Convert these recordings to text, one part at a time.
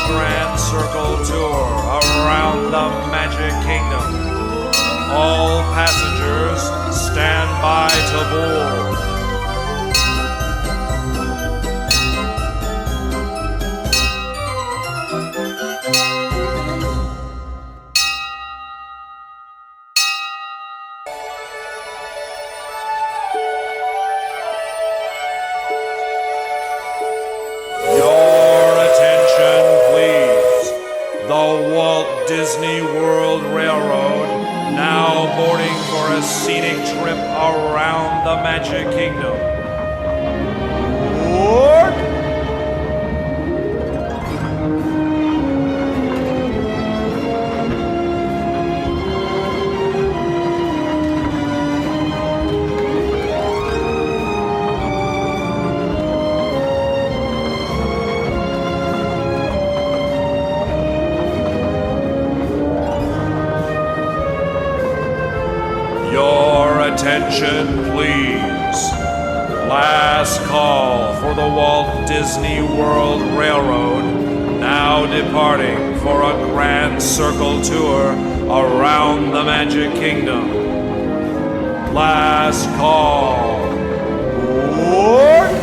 Grand Circle tour around the Magic Kingdom. All passengers, stand by to board. Walt Disney World Railroad, now boarding for a scenic trip around the Magic Kingdom. Board! Your attention, please. Last call for the Walt Disney World Railroad, now departing for a Grand Circle tour around the Magic Kingdom. Last call. Board!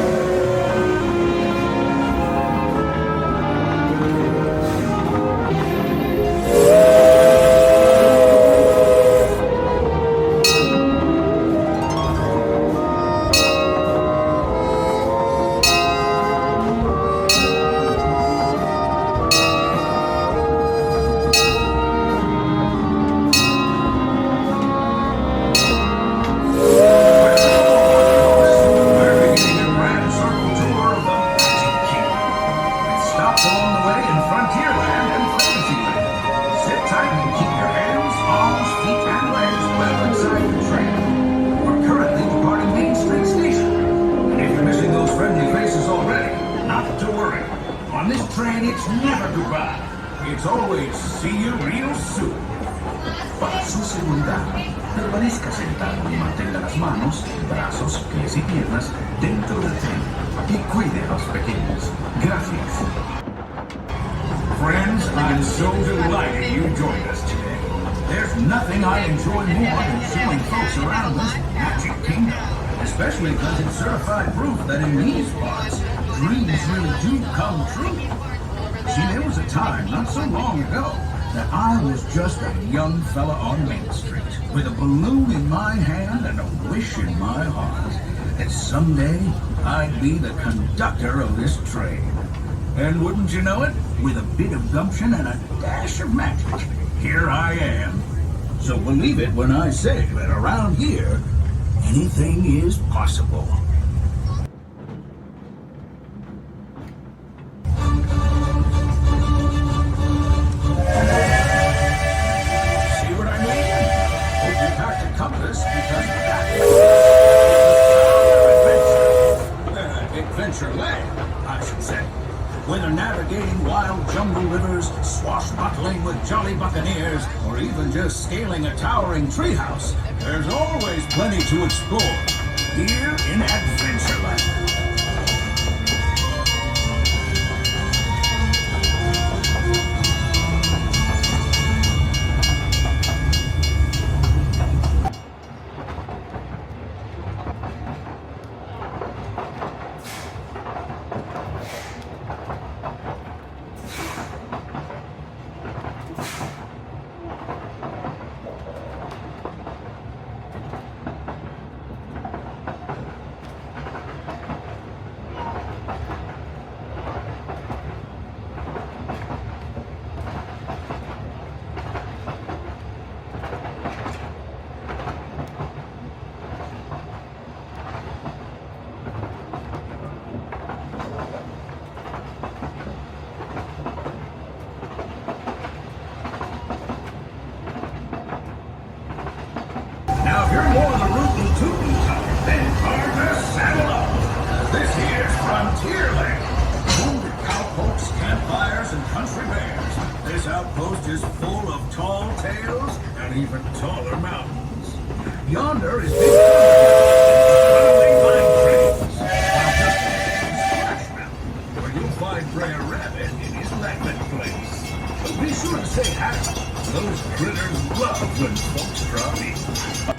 On this train, it's never goodbye. It's always see you real soon. Para su seguridad, permanezca sentado y mantenga las manos, brazos, pies y piernas dentro del tren. Y cuide a los pequeños. Gracias. Friends, I'm so delighted you joined us today. There's nothing I enjoy more than showing folks around this Magic Kingdom. Especially because it's certified proof that in these parts, dreams really do come true. See, there was a time, not so long ago, that I was just a young fella on Main Street with a balloon in my hand and a wish in my heart that someday I'd be the conductor of this train. And wouldn't you know it, with a bit of gumption and a dash of magic, here I am. So believe it when I say that around here, anything is possible. Adventureland, I should say. Whether navigating wild jungle rivers, swashbuckling with jolly buccaneers, or even just scaling a towering treehouse, there's always plenty to explore here in Adventureland. Now, if you're more the rootin' tootin' type, then partner, saddle up. This here's Frontierland. Home to cowpokes, campfires, and country bears. This outpost is full of tall tales and even taller mountains. Yonder is Big Vine Trains. While just Splash Mountain, where you'll find Brer Rabbit in his laughing place. sure to say hi. Those critters love when folks drop in.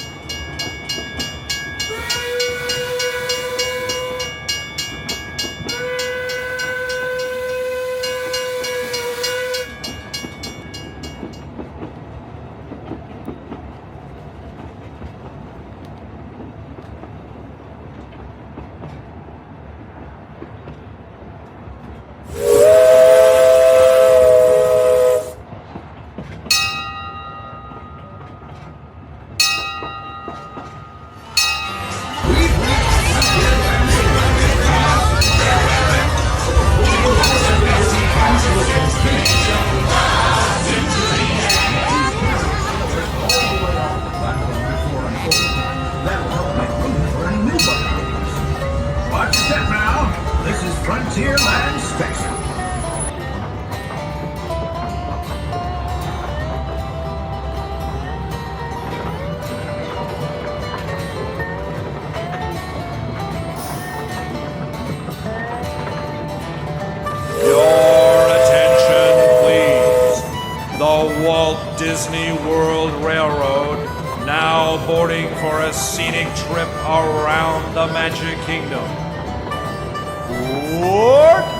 Walt Disney World Railroad, now boarding for a scenic trip around the Magic Kingdom. What?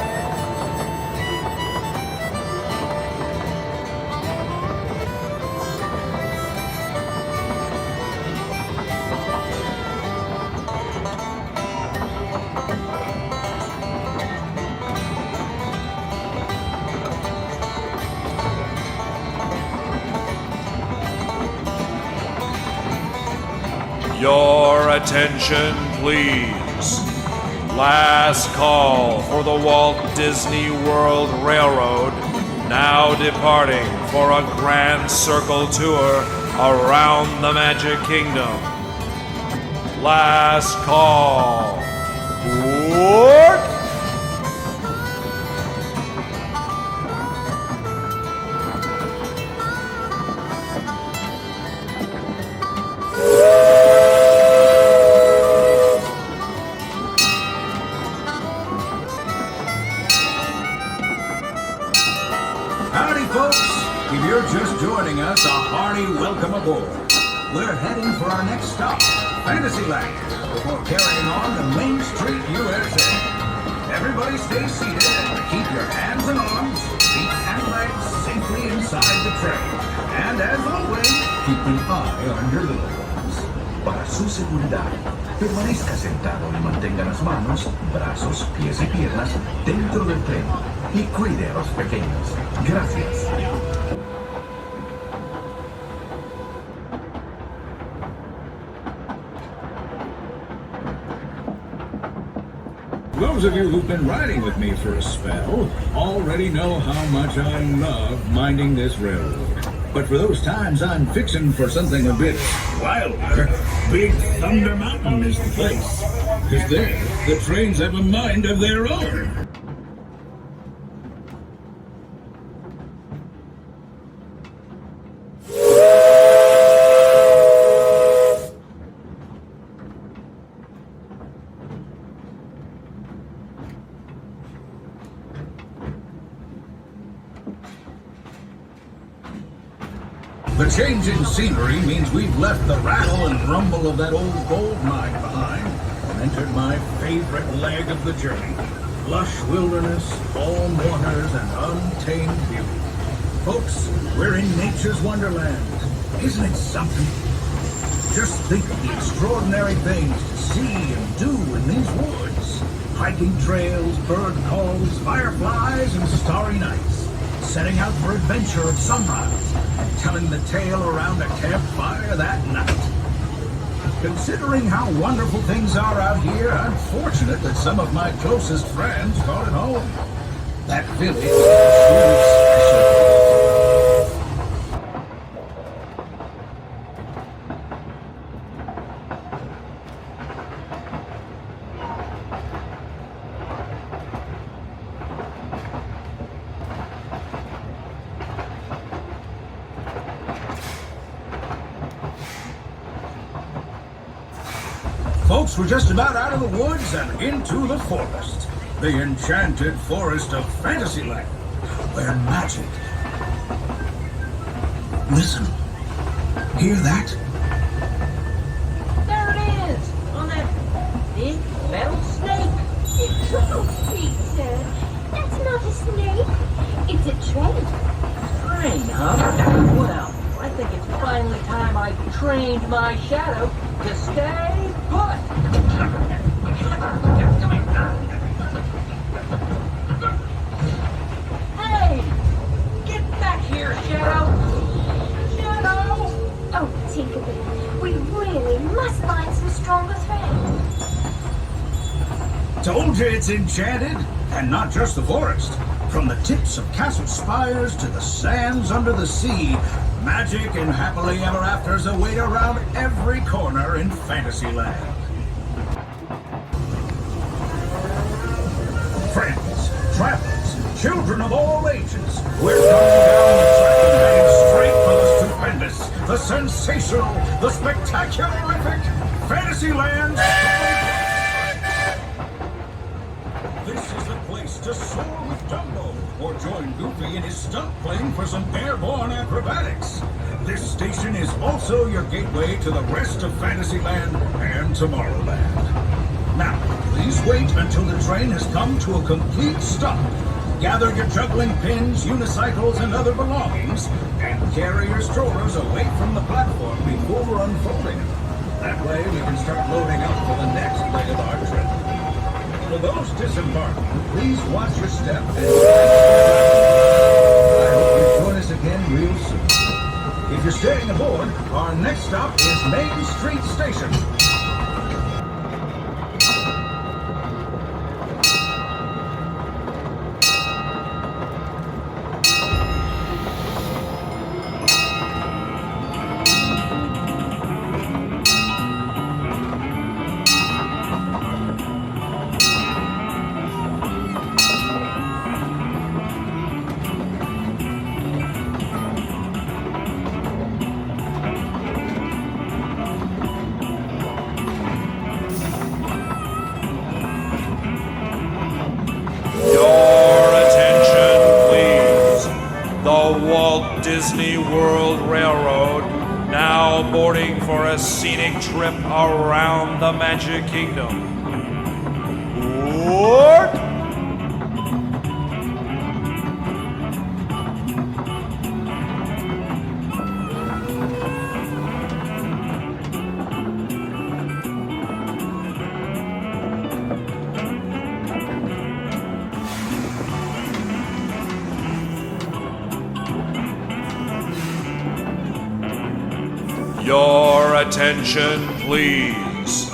Your attention, please. Last call for the Walt Disney World Railroad, now departing for a grand circle tour around the Magic Kingdom. Last call. What? Howdy, folks. If you're just joining us, a hearty welcome aboard. We're heading for our next stop, Fantasyland, before carrying on to Main Street, USA. Everybody stay seated and keep your hands and arms, feet and legs safely inside the train. And as always, keep an eye on your little ones. Para su seguridad, permanezca sentado y mantenga las manos, brazos, pies y piernas dentro del tren. Y cuide a los pequeños. Gracias. Those of you who've been riding with me for a spell already know how much I love minding this railroad. But for those times I'm fixing for something a bit wilder, Big Thunder Mountain is the place. Because there, the trains have a mind of their own. The change in scenery means we've left the rattle and rumble of that old gold mine behind and entered my favorite leg of the journey. Lush wilderness, calm waters, and untamed beauty. Folks, we're in nature's wonderland. Isn't it something? Just think of the extraordinary things to see and do in these woods. Hiking trails, bird calls, fireflies, and starry nights. Setting out for adventure at sunrise and telling the tale around a campfire that night. Considering how wonderful things are out here, I'm fortunate that some of my closest friends call it home. That village is truly special. Folks, we're just about out of the woods and into the forest. The enchanted forest of Fantasyland, where magic Listen. Hear that? There it is! On that big metal snake! Oh, Peter, that's not a snake. It's a train. Train, huh? Well, I think it's finally time I trained my shadow to stay put! Hey! Get back here, Shadow! Shadow! Oh, Tinkerbell, we really must find some stronger thread. Told you it's enchanted, and not just the forest. From the tips of castle spires to the sands under the sea, magic and happily ever afters await around every corner in Fantasyland. Friends, travelers, children of all ages, we're coming down the track and heading straight for the stupendous, the sensational, the spectacular-rific Fantasyland. This is the place to soar with Dumbo, or join Goofy in his stunt plane for some airborne acrobatics. This station is also your gateway to the rest of Fantasyland and Tomorrowland. Now, please wait until the train has come to a complete stop. Gather your juggling pins, unicycles, and other belongings, and carry your strollers away from the platform before unfolding them. That way we can start loading up for the next leg of our trip. For those disembarking, please watch your step. I hope you join us again real soon. If you're staying aboard, our next stop is Main Street Station. Walt Disney World Railroad, now boarding for a scenic trip around the Magic Kingdom. What? Your attention, please.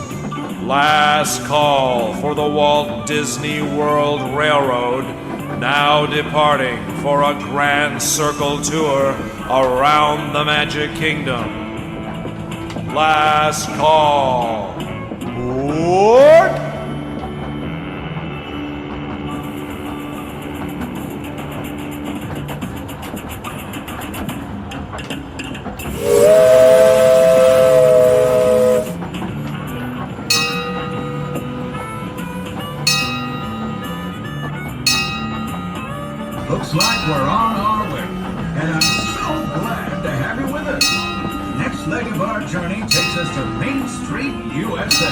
Last call for the Walt Disney World Railroad, now departing for a grand circle tour around the Magic Kingdom. Last call. What? Looks like we're on our way, and I'm so glad to have you with us. Next leg of our journey takes us to Main Street, USA.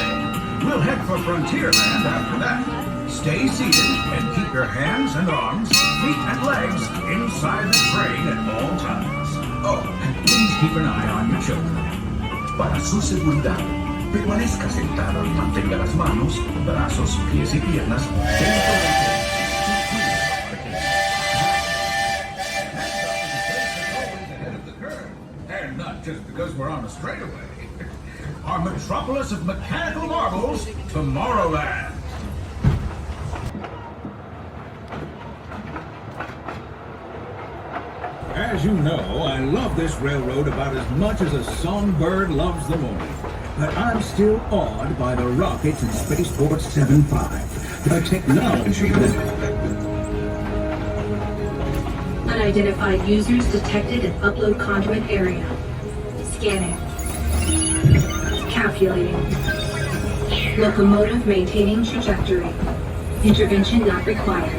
We'll head for Frontierland after that. Stay seated and keep your hands and arms, feet and legs inside the train at all times. Oh, and please keep an eye on your children. Para su seguridad, permanezca sentado y mantenga las manos, brazos, pies y piernas dentro del and not just because we're on a straightaway. Our metropolis of mechanical marvels, Tomorrowland. As you know, I love this railroad about as much as a songbird loves the morning. But I'm still awed by the rockets in Spaceport 75. The technology that... Unidentified users detected in upload conduit area. Scanning. Calculating. Locomotive maintaining trajectory. Intervention not required.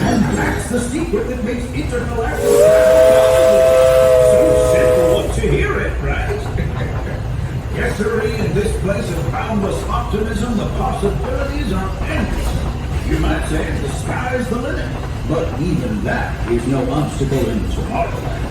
And that's the secret that makes intergalactic so simple to hear it, right? Yes, sirree, in this place of boundless optimism, the possibilities are endless. You might say the sky's the limit, but even that is no obstacle in Tomorrowland.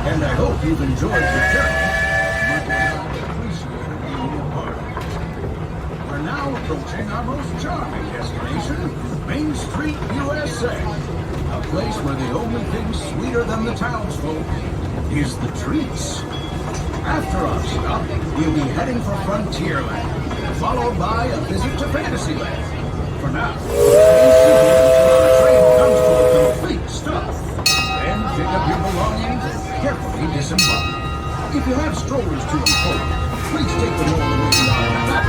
And I hope you've enjoyed your journey. Much as I appreciate being a part of it. We're now approaching our most charming destination, Main Street, USA. A place where the only thing sweeter than the townsfolk is the treats. After our stop, we'll be heading for Frontierland, followed by a visit to Fantasyland. For now, stay seated until our train comes to a complete stop. Then pick up your belongings and carefully disembark. If you have strollers to unfold, please take them all the way to our back